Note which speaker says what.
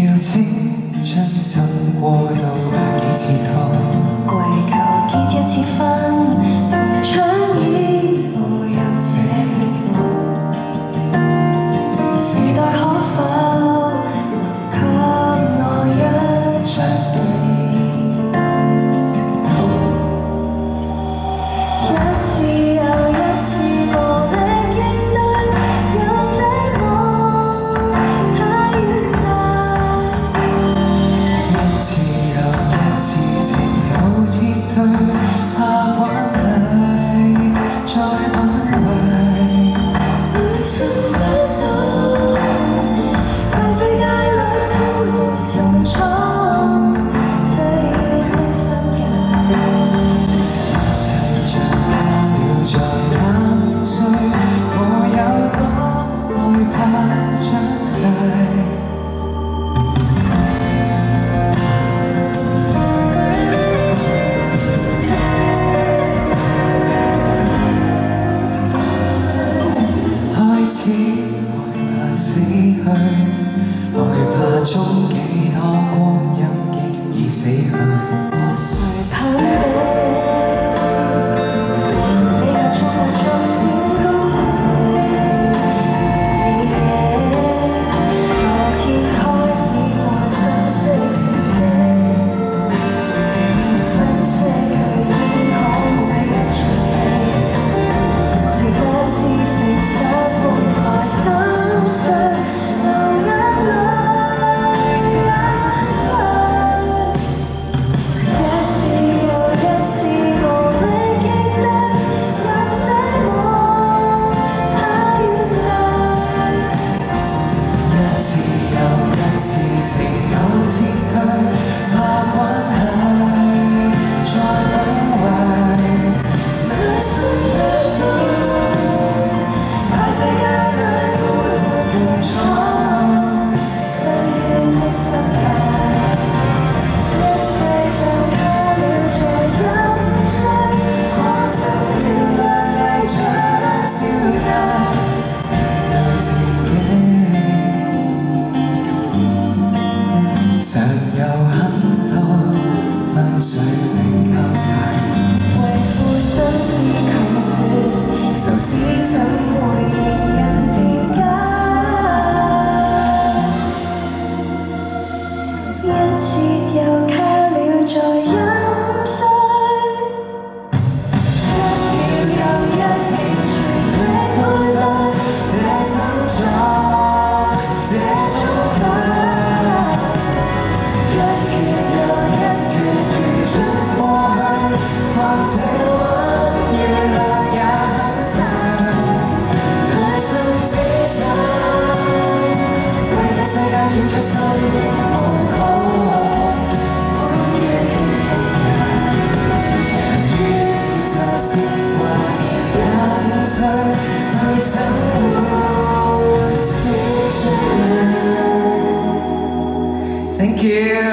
Speaker 1: 要青春浸過到幾次湯，
Speaker 2: 為求結一次婚，同窗已步入這滅亡。時代可否留給我一張地圖？一次又一次無力應對，有些夢太遠大。
Speaker 1: 一次又一次情路撤退，怕關係再挽回。
Speaker 2: 內心不到，大世界裏孤獨勇闖，雖然的分界。
Speaker 1: 一切像假了在眼碎，我有多害怕長大。開始害怕死去，害怕中幾多光陰竟已死去。
Speaker 2: 和誰攀比？比較中為作閃光我天開始愛分析自己，分析佢演好每一場戲，誰不知誠實換來心碎，流眼淚。一次又一次無力應對，有些夢太遠大。
Speaker 1: 一次又一次情路撤退，怕關係再崩壞。內心不安，大世界裏孤獨勇闖，
Speaker 2: 雖然的分界，一切像卡了在飲水，
Speaker 1: 我失了亮麗像小孩，面對自己，常有很多分水嶺交界。
Speaker 2: 為賦新詞強說，愁思怎會令人辯解？一次又卡了在飲水，一秒又一秒全力配對，
Speaker 1: 這心臟，這觸覺，一拳又一拳拳出過去，或這溫與量也很大，內心只想為這世界轉出新的夢想，每夜的分界，於就是懷念人碎，去生活是最美。Thank you.